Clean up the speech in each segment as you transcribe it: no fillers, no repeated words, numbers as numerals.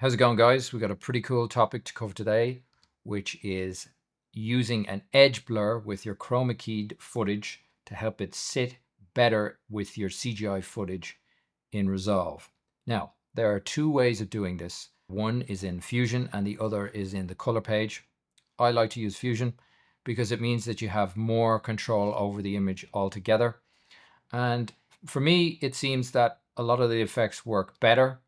How's it going, guys? We've got a pretty cool topic to cover today, which is using an edge blur with your chroma keyed footage to help it sit better with your CGI footage in Resolve. Now, there are two ways of doing this. One is in Fusion and the other is in the color page. I like to use Fusion because it means that you have more control over the image altogether. And for me, it seems that a lot of the effects work better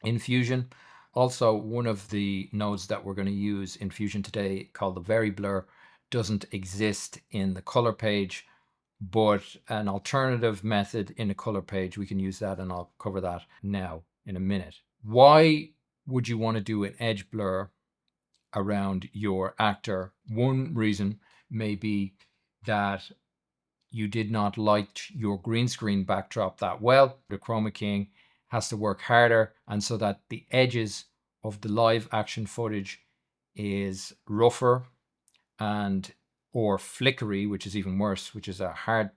in Fusion. Also, one of the nodes that we're going to use in Fusion today, called the Very Blur, doesn't exist in the color page, but an alternative method in the color page, we can use that, and I'll cover that now in a minute. Why would you want to do an edge blur around your actor? One reason may be that you did not like your green screen backdrop that well. The chroma keying has to work harder, and so that the edges of the live action footage is rougher and or flickery, which is even worse, which is a hard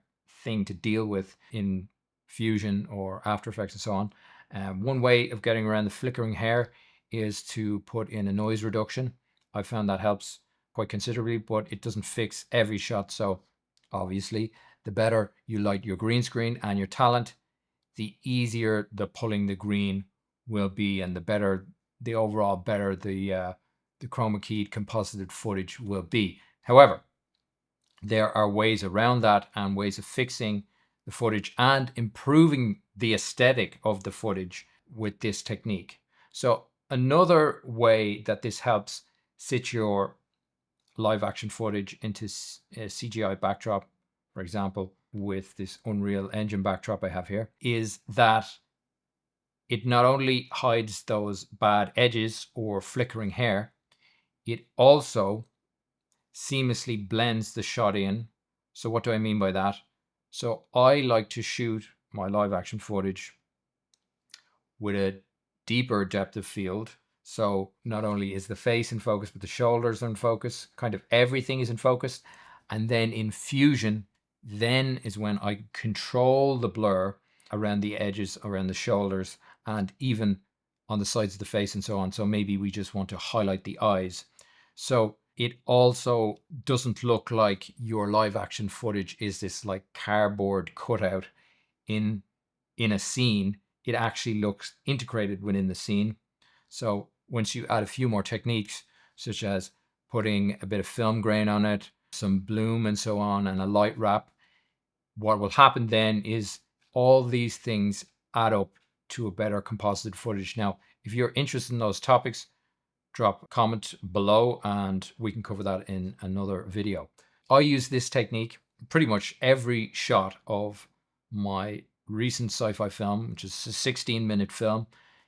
thing to deal with in Fusion or After Effects and so on. One way of getting around the flickering hair is to put in a noise reduction. I found that helps quite considerably, but it doesn't fix every shot. So obviously, the better you light your green screen and your talent, the easier the pulling the green will be, and the better the overall better the chroma keyed composited footage will be. However, there are ways around that and ways of fixing the footage and improving the aesthetic of the footage with this technique. So another way that this helps sit your live action footage into a CGI backdrop, for example, with this Unreal Engine backdrop I have here, is that it not only hides those bad edges or flickering hair, it also seamlessly blends the shot in. So what do I mean by that? So I like to shoot my live action footage with a deeper depth of field. So not only is the face in focus, but the shoulders are in focus, kind of everything is in focus. And then in Fusion, then is when I control the blur around the edges, around the shoulders, and even on the sides of the face and so on. So maybe we just want to highlight the eyes. So it also doesn't look like your live action footage is this like cardboard cutout in a scene. It actually looks integrated within the scene. So once you add a few more techniques, such as putting a bit of film grain on it, some bloom and so on, and a light wrap, what will happen then is all these things add up to a better composited footage. Now, if you're interested in those topics, drop a comment below and we can cover that in another video. I use this technique pretty much every shot of my recent sci-fi film, which is a 16-minute film.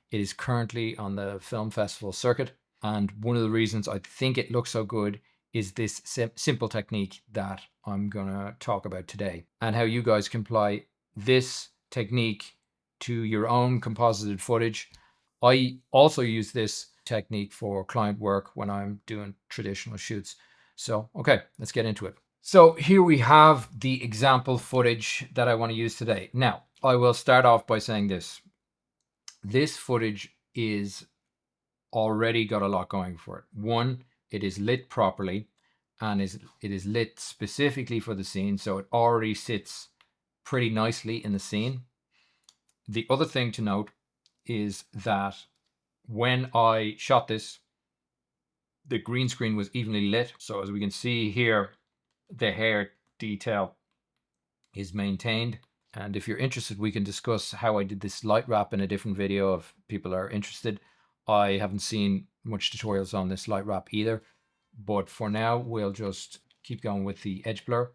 It is currently on the film festival circuit, and one of the reasons I think it looks so good is this simple technique that I'm going to talk about today, and how you guys can apply this technique to your own composited footage. I also use this technique for client work when I'm doing traditional shoots. So, okay, let's get into it. So here we have the example footage that I want to use today. Now, I will start off by saying this. This footage is already got a lot going for it. One, it is lit properly, and it is lit specifically for the scene, so it already sits pretty nicely in the scene. The other thing to note is that when I shot this, the green screen was evenly lit. So as we can see here, the hair detail is maintained. And if you're interested, we can discuss how I did this light wrap in a different video if people are interested. I haven't seen much tutorials on this light wrap either, but for now, we'll just keep going with the edge blur.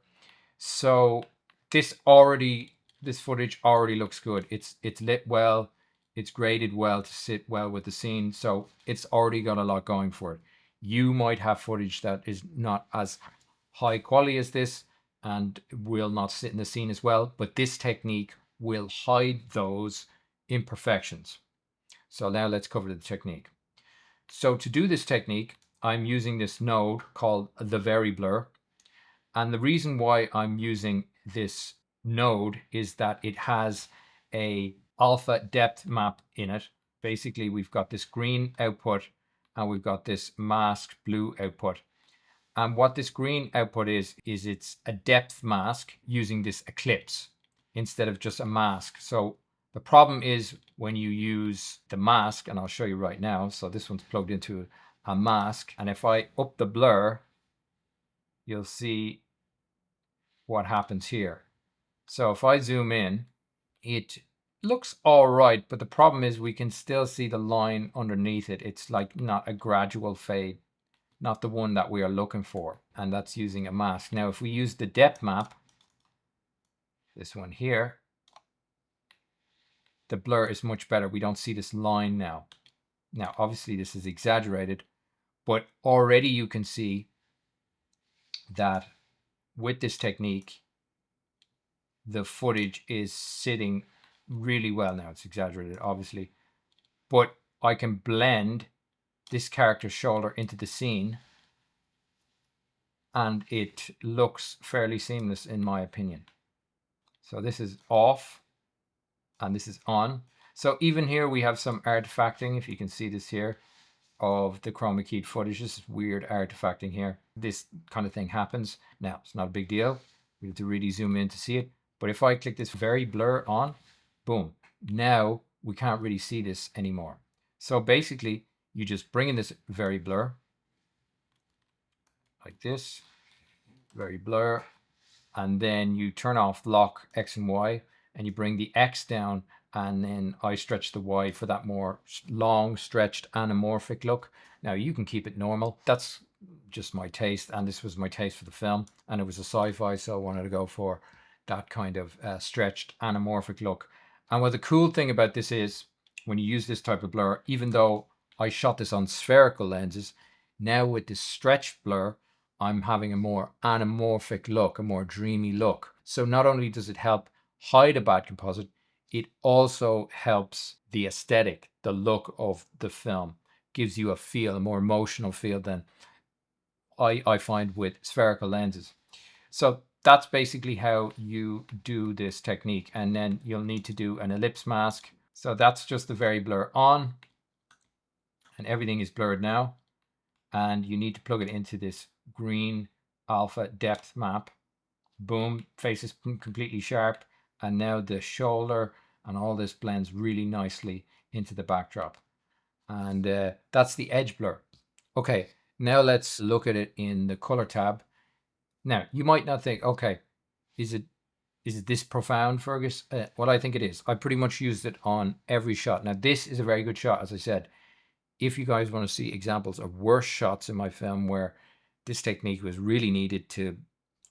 So this footage already looks good. It's lit well, it's graded well to sit well with the scene. So it's already got a lot going for it. You might have footage that is not as high quality as this and will not sit in the scene as well, but this technique will hide those imperfections. So now let's cover the technique. So to do this technique, I'm using this node called the Very Blur. And the reason why I'm using this node is that it has a alpha depth map in it. basically we've got this green output and we've got this masked blue output. And what this green output is it's a depth mask using this eclipse instead of just a mask. So the problem is when you use the mask, and I'll show you right now. So this one's plugged into a mask. And if I up the blur, you'll see what happens here. So if I zoom in, it looks all right, but the problem is we can still see the line underneath it. It's like not a gradual fade, not the one that we are looking for, and that's using a mask. Now, if we use the depth map, this one here, the blur is much better. We don't see this line now. Now, obviously this is exaggerated, but already you can see that with this technique, the footage is sitting really well. Now it's exaggerated, obviously, but I can blend this character's shoulder into the scene and it looks fairly seamless in my opinion. So this is off and this is on. So even here we have some artifacting, if you can see this here, of the chroma keyed footage. This is weird artifacting here. This kind of thing happens. Now, it's not a big deal. We have to really zoom in to see it. But if I click this very blur on, boom, now we can't really see this anymore. So basically, you just bring in this very blur, like this, very blur, and then you turn off lock X and Y, and you bring the X down, and then I stretch the Y for that more long stretched anamorphic look. Now you can keep it normal. That's just my taste, and this was my taste for the film, and it was a sci-fi, so I wanted to go for that kind of stretched anamorphic look. And what the cool thing about this is, when you use this type of blur, even though I shot this on spherical lenses, now with this stretched blur, I'm having a more anamorphic look, a more dreamy look. So not only does it help hide a bad composite, it also helps the aesthetic, the look of the film, gives you a feel, a more emotional feel than I find with spherical lenses. So that's basically how you do this technique. And then you'll need to do an ellipse mask. So that's just the very blur on, and everything is blurred now. And you need to plug it into this green alpha depth map. Boom, face is completely sharp. And now the shoulder and all this blends really nicely into the backdrop. And that's the edge blur. Okay, now let's look at it in the color tab. Now, you might not think, okay, is it this profound, Fergus? Well, I think it is. I pretty much used it on every shot. Now, this is a very good shot, as I said. If you guys want to see examples of worse shots in my film where this technique was really needed to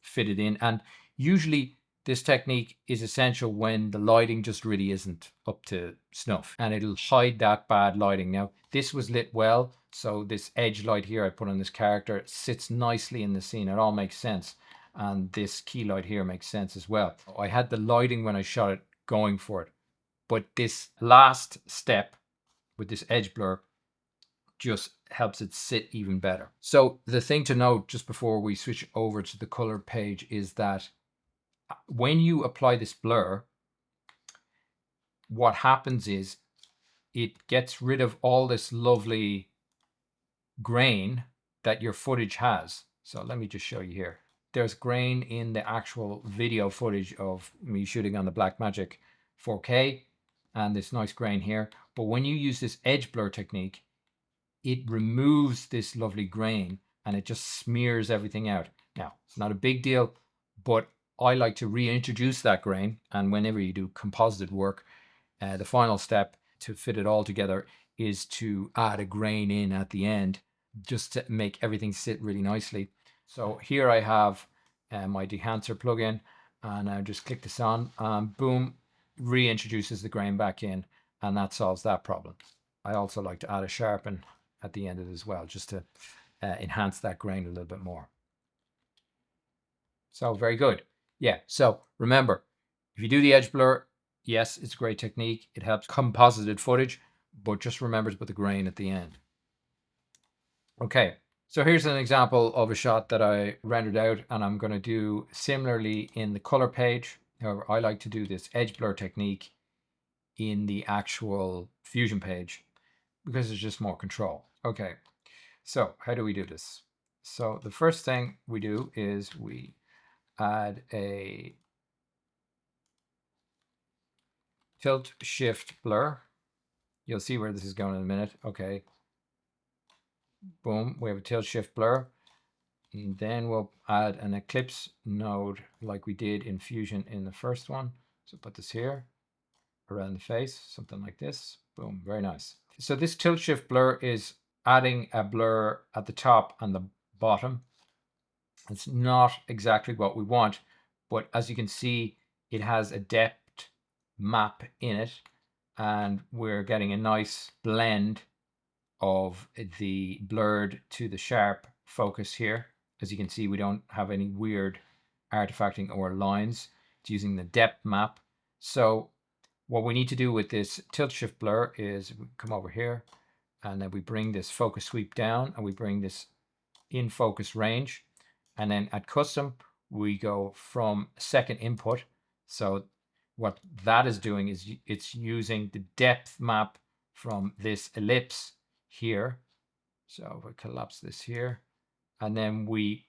fit it in, and usually this technique is essential when the lighting just really isn't up to snuff, and it'll hide that bad lighting. Now, this was lit well, so this edge light here I put on this character sits nicely in the scene. It all makes sense, and this key light here makes sense as well. I had the lighting when I shot it going for it, but this last step with this edge blur just helps it sit even better. So the thing to note just before we switch over to the color page is that when you apply this blur, what happens is it gets rid of all this lovely grain that your footage has. So let me just show you here. There's grain in the actual video footage of me shooting on the Blackmagic 4K, and this nice grain here. But when you use this edge blur technique, it removes this lovely grain and it just smears everything out. Now, it's not a big deal, but I like to reintroduce that grain. And whenever you do composited work, the final step to fit it all together is to add a grain in at the end, just to make everything sit really nicely. So here I have my dehancer plugin, and I just click this on, and boom, reintroduces the grain back in, and that solves that problem. I also like to add a sharpen at the end of it as well, just to enhance that grain a little bit more. So very good. Yeah, so remember, if you do the edge blur, yes, it's a great technique. It helps composited footage, but just remember to put the grain at the end. Okay, so here's an example of a shot that I rendered out, and I'm going to do similarly in the color page. However, I like to do this edge blur technique in the actual Fusion page because there's just more control. Okay, so how do we do this? So the first thing we do is we add a tilt shift blur. You'll see where this is going in a minute. Okay, boom, we have a tilt shift blur. And then we'll add an ellipse node like we did in Fusion in the first one. So put this here around the face, something like this. Boom, very nice. So this tilt shift blur is adding a blur at the top and the bottom. It's not exactly what we want, but as you can see, it has a depth map in it, and we're getting a nice blend of the blurred to the sharp focus here. As you can see, we don't have any weird artifacting or lines. It's using the depth map. So what we need to do with this tilt shift blur is we come over here and then we bring this focus sweep down and we bring this in focus range. And then at custom, we go from second input. So what that is doing is it's using the depth map from this ellipse here. So we collapse this here, and then we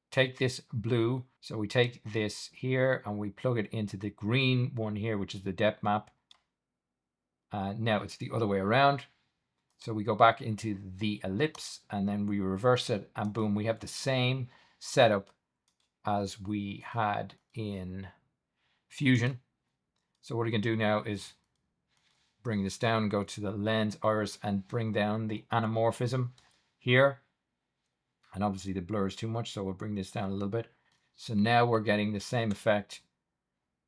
take this blue. So we take this here and we plug it into the green one here, which is the depth map. Now it's the other way around. So we go back into the ellipse and then we reverse it, and boom, we have the same setup as we had in Fusion. So what we can do now is bring this down, go to the lens iris and bring down the anamorphism here. And obviously the blur is too much, so we'll bring this down a little bit. So now we're getting the same effect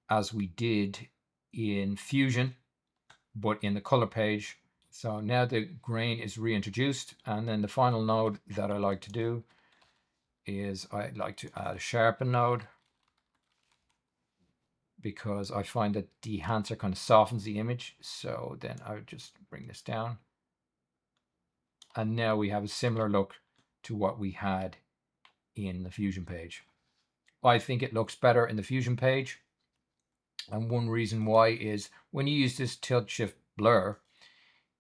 as we did in Fusion, but in the color page. So now the grain is reintroduced, and then the final node that I like to do is I like to add a sharpen node, because I find that the enhancer kind of softens the image. So then I would just bring this down. And now we have a similar look to what we had in the Fusion page. I think it looks better in the Fusion page. And one reason why is when you use this tilt shift blur,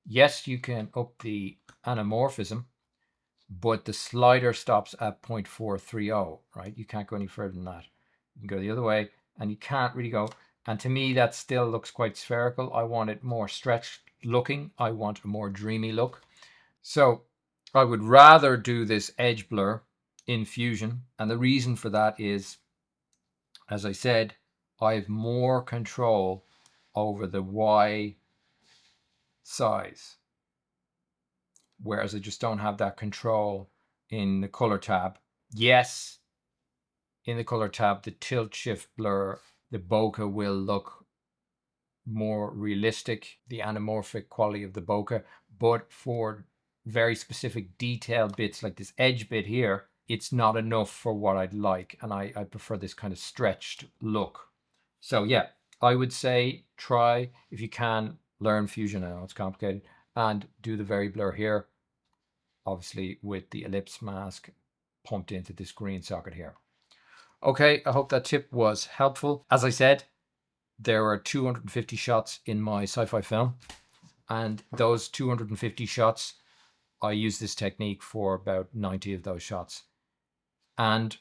yes, you can up the anamorphism, but the slider stops at 0.430, right? You can't go any further than that. You can go the other way and you can't really go. And to me, that still looks quite spherical. I want it more stretched looking. I want a more dreamy look. So I would rather do this edge blur in Fusion. And the reason for that is, as I said, I have more control over the Y size, whereas I just don't have that control in the color tab. Yes, in the color tab, the tilt shift blur, the bokeh will look more realistic, the anamorphic quality of the bokeh, but for very specific detailed bits like this edge bit here, it's not enough for what I'd like, and I prefer this kind of stretched look. So yeah, I would say try, if you can, learn Fusion. I know it's complicated, and do the very blur here, obviously with the ellipse mask pumped into this green socket here. Okay, I hope that tip was helpful. As I said, there were 250 shots in my sci-fi film, and those 250 shots, I used this technique for about 90 of those shots. And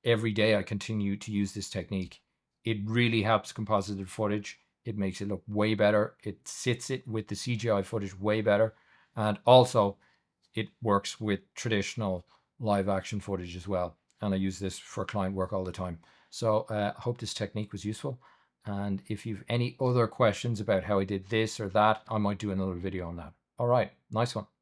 every day I continue to use this technique. It really helps composited footage. It makes it look way better. It sits it with the CGI footage way better. And also it works with traditional live action footage as well. And I use this for client work all the time. So I hope this technique was useful. And if you've any other questions about how I did this or that, I might do another video on that. All right, nice one.